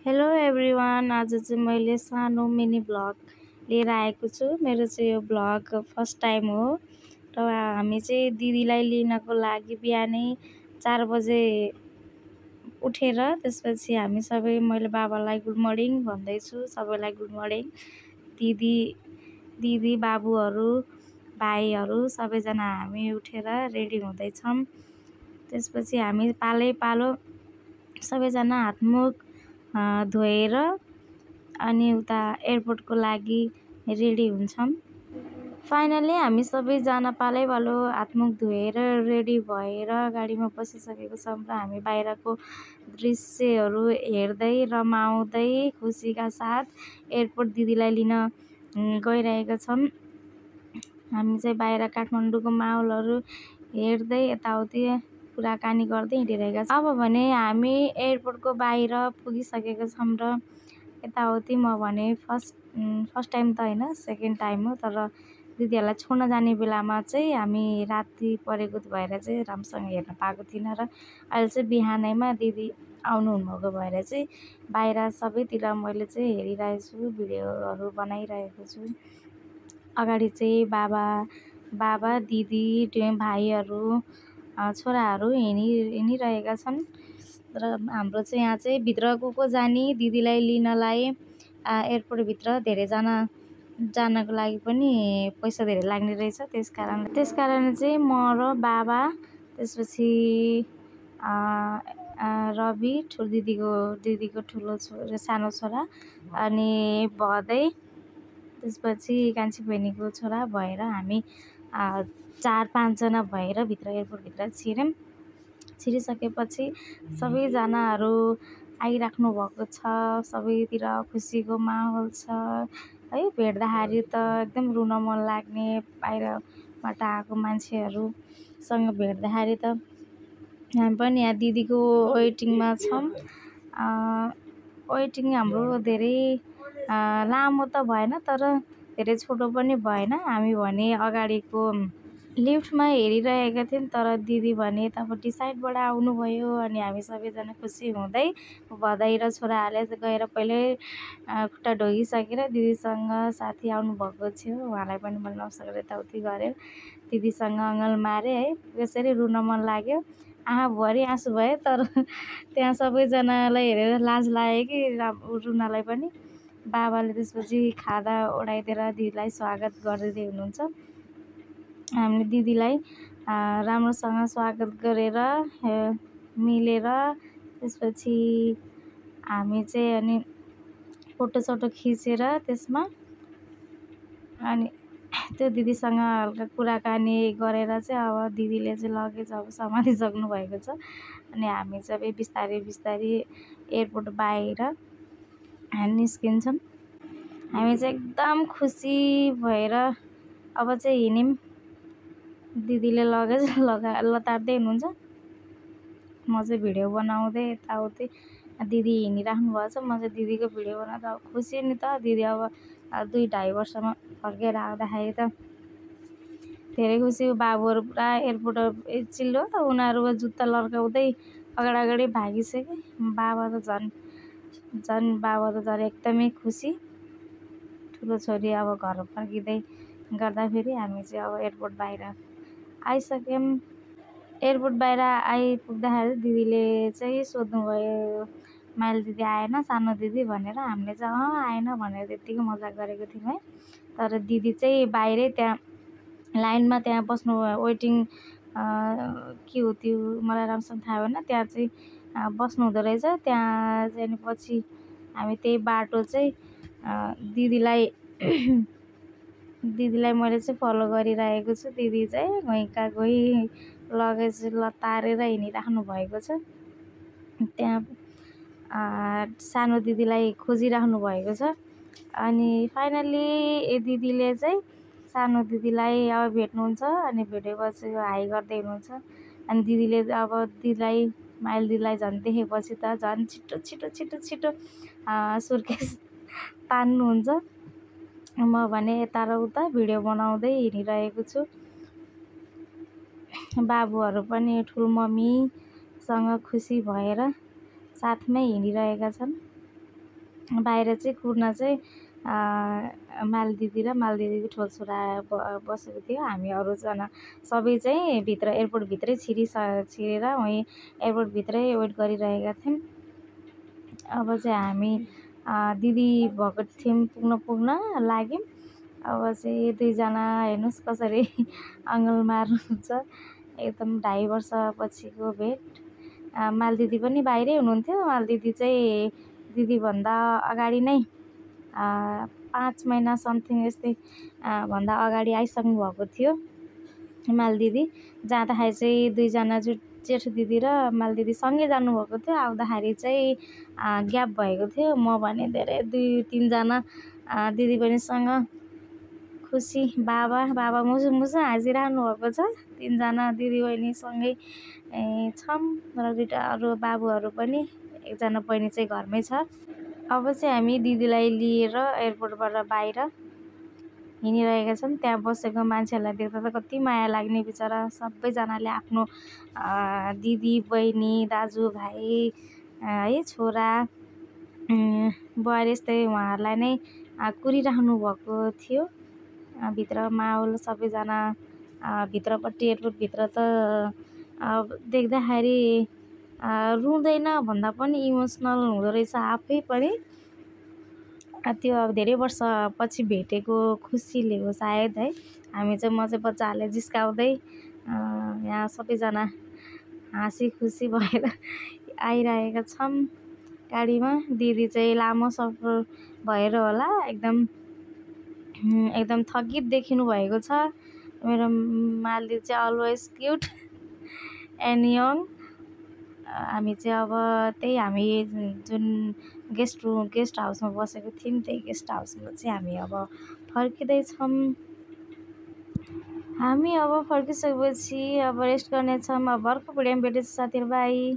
Hello everyone, आज चाहिँ मैले सानो मिनी ब्लग लिएर आएको छु। मेरो चाहिँ यो ब्लग फर्स्ट टाइम हो र हामी चाहिँ दिदीलाई लिनको लागि बिहानै 4 बजे उठेर त्यसपछि हामी सबै मैले बाबालाई गुड मर्निङ भन्दैछु, सबैलाई गुड मर्निङ। दिदी बाबुहरू भाइहरू सबैजना हामी उठेर रेडी हुँदैछौँ। त्यसपछि हामी पालो सबैजना हातमुख धोएर अनि उता एयरपोर्टको लागि रेडी हुन्छौँ। फाइनली हामी सबैजना पालो हातमुख धोएर रेडी भएर गाडीमा बसिसकेको छौँ र हामी बाहिरको दृश्यहरू हेर्दै रमाउँदै खुसीका साथ एयरपोर्ट दिदीलाई लिन गइरहेका छौँ। हामी चाहिँ बाहिर काठमाडौँको माहौलहरू हेर्दै यताउति कुराकानी गर्दै हिँडिरहेका छौँ। अब भने हामी एयरपोर्टको बाहिर पुगिसकेका छौँ र यताउति म भने फर्स्ट टाइम त होइन, सेकेन्ड टाइम हो। तर दिदीहरूलाई छोड्न जाने बेलामा चाहिँ हामी राति परेको भएर चाहिँ राम्रोसँग हेर्न पाएको थिइनँ र अहिले चाहिँ बिहानैमा दिदी आउनु हुनुभएको भएर चाहिँ बाहिर सबैतिर मैले चाहिँ हेरिरहेको छु, भिडियोहरू बनाइरहेको छु। अगाडि चाहिँ बाबा दिदी भाइहरू छोराहरू हिँडिरहेका छन् र हाम्रो चाहिँ यहाँ चाहिँ भित्र को जाने दिदीलाई लिनलाई एयरपोर्टभित्र धेरैजना जानको लागि पनि पैसा धेरै लाग्ने रहेछ। त्यसकारण चाहिँ म र बाबा, त्यसपछि रवि दिदीको ठुलो सानो छोरा अनि भदै त्यसपछि कान्छी बहिनीको छोरा भएर हामी 4-5 जना भएर एयरपोर्टभित्र छिरिसकेपछि सबैजनाहरू आइराख्नु भएको छ। सबैतिर खुसीको माहौल छ है। भेट्दाखेरि त एकदम रुन मन लाग्ने, बाहिरबाट आएको मान्छेहरूसँग भेट्दाखेरि त। हामी पनि यहाँ दिदीको वेटिङमा छौँ। वेटिङ हाम्रो धेरै लामो त भएन तर धेरै छोटो पनि भएन। हामी भने अगाडिको लिफ्टमा हेरिरहेका थियौँ तर दिदी भने यतापट्टि साइडबाट आउनुभयो अनि हामी सबैजना खुसी हुँदै बधाई र छोराहरूले गएर पहिल्यै खुट्टा ढोगिसकेर दिदीसँग साथी आउनुभएको थियो, उहाँलाई पनि मैले नमस्कार यताउति गरेँ, दिदीसँग अँगल मारेँ है। यसरी रुन मन लाग्यो, आँखाभरि आँसु भयो। तर त्यहाँ सबैजनालाई हेरेर लाज लाग्यो कि रुनलाई पनि। बाबाले त्यसपछि खादा ओढाइदिएर दिदीलाई स्वागत गरिदिँदै हुनुहुन्छ। हामीले दिदीलाई राम्रोसँग स्वागत गरेर मिलेर त्यसपछि हामी चाहिँ अनि फोटोसोटो खिचेर त्यसमा अनि त्यो दिदीसँग हल्का कुराकानी गरेर चाहिँ अब दिदीले चाहिँ लगेज अब समातिसक्नु भएको छ अनि हामी सबै बिस्तारै एयरपोर्ट बाहिर निस्किन्छौँ। हामी चाहिँ एकदम खुसी भएर अब चाहिँ हिँड्यौँ। दिदीले लगेज लतार्दै हुनुहुन्छ, म चाहिँ भिडियो बनाउँदै यताउति। दिदी हिँडिराख्नु भएको छ, म चाहिँ दिदीको भिडियो बनाउँदा खुसी नि त। दिदी अब 2-2.5 वर्षमा फर्केर आउँदाखेरि त धेरै खुसी। बाबुहरू पुरा एयरपोर्ट चिल्लो, उनीहरू जुत्ता लर्काउँदै अगाडि भागिसके। बाबा त झन् एकदमै खुसी। ठुलो छोरी अब घर फर्किँदै गर्दाखेरि हामी चाहिँ अब एयरपोर्ट बाहिर आइसक्यौँ। एयरपोर्ट बाहिर आइपुग्दाखेरि दिदीले चाहिँ सोध्नुभयो, माइली दिदी आएन सानो दिदी भनेर। हामीले चाहिँ आएन भनेर त्यत्तिकै मजाक गरेको थियौँ है। तर दिदी चाहिँ बाहिरै त्यहाँ लाइनमा त्यहाँ बस्नु, वेटिङ के हो त्यो मलाई राम्रोसँग थाहा भएन, त्यहाँ चाहिँ बस्नु हुँदो रहेछ। त्यहाँ चाहिँ पछि हामी त्यही बाटो चाहिँ दिदीलाई मैले चाहिँ फलो गरिरहेको छु। दिदी चाहिँ गई लगेज लतारेर हिँडिराख्नु भएको छ। त्यहाँ सानो दिदीलाई खोजिराख्नु भएको छ अनि फाइनल्ली दिदीले चाहिँ सानो दिदीलाई अब भेट्नुहुन्छ अनि भेटेपछि हाई गर्दै हुनुहुन्छ। अनि दिदीले अब माइली दिदीलाई झन् देखेपछि त झन् छिटो सुर्केस तान्नुहुन्छ। म भने यता र उता भिडियो बनाउँदै हिँडिरहेको छु। बाबुहरू पनि ठुलो मम्मीसँग खुसी भएर साथमै हिँडिरहेका छन्। बाहिर चाहिँ कुर्न चाहिँ मालदिदी र मालदिदीको ठुलो छोरा बसेको थियो। हामी अरूजना सबै चाहिँ भित्र एयरपोर्टभित्रै छिरेर वहीँ एयरपोर्टभित्रै वेट गरिरहेका थियौँ। अब चाहिँ हामी दिदी भएको थियौँ पुग्न लाग्यौँ। अब चाहिँ दुईजना हेर्नुहोस् कसरी अङ्गल मार्नुहुन्छ। एकदम 2.5 वर्षपछिको भेट। मालदिदी पनि बाहिरै हुनुहुन्थ्यो। मालदिदी चाहिँ दिदीभन्दा अगाडि नै 5 महिना समथिङ यस्तै भन्दा अगाडि आइसक्नु भएको थियो। मालदिदी जाँदाखेरि चाहिँ दुईजना जेठो दिदी र मालदिदी सँगै जानुभएको थियो। आउँदाखेरि चाहिँ ग्याप भएको थियो। म भने धेरै 2-3 जना दिदीबहिनीसँग खुसी बाबा मुसु हाँसिरहनु भएको छ। 3 जना दिदीबहिनीसँगै छौँ र दुईवटा अरू बाबुहरू पनि, एकजना बहिनी चाहिँ घरमै छ। अब चाहिँ हामी दिदीलाई लिएर एयरपोर्टबाट बाहिर हिँडिरहेका छौँ। त्यहाँ बसेको मान्छेहरूलाई देख्दा त कति माया लाग्ने, बिचरा सबैजनाले आफ्नो दिदी बहिनी दाजुभाइ है छोरा बुहारी यस्तै उहाँहरूलाई नै कुरिराख्नु भएको थियो। भित्र माहौल सबैजना भित्रपट्टि एयरपोर्टभित्र त देख्दाखेरि रुँदैन भन्दा पनि इमोसनल हुँदो रहेछ आफै पनि। त्यो अब धेरै वर्षपछि भेटेको खुसीले हो सायद है। म चाहिँ बच्चाहरूलाई जिस्काउँदै यहाँ सबैजना हाँसी खुसी भएर आइरहेका छौँ गाडीमा। दिदी चाहिँ लामो सफर भएर होला एकदम थकित देखिनु भएको छ। मेरो मालदिदी चाहिँ अलवेज क्युट एन्ड यङ। हामी चाहिँ अब त्यही हामी जुन गेस्ट हाउसमा बसेको थियौँ त्यही गेस्ट हाउसमा चाहिँ हामी अब फर्किँदैछौँ। हामी अब फर्किसकेपछि अब रेस्ट गर्नेछौँ। अब अर्को भिडियोमा भेट्दैछु साथीहरू, बाई।